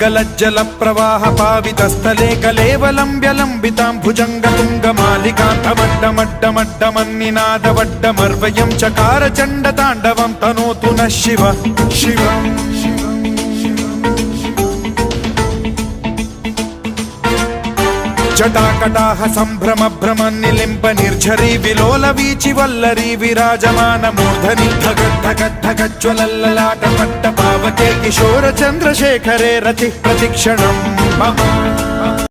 गलज्जल प्रवाह पावितस्थले कलेवलम्ब्यलम्बितां भुजङ्गतुङ्गमालिकान्तमड्डमड्डमड्डमन्निनादवड्डमर्वयं चकार चण्डताण्डवं तनोतु नः शिव शिव जटाकटाह सम्भ्रम भ्रम निलिम्ब निर्झरी विलोल वीचि वल्लरी विराजमान मूर्धनि धगद्धगद्धगज्ज्वलल्ललाट पट्ट पावके किशोर चन्द्रशेखरे रतिः प्रतिक्षणम्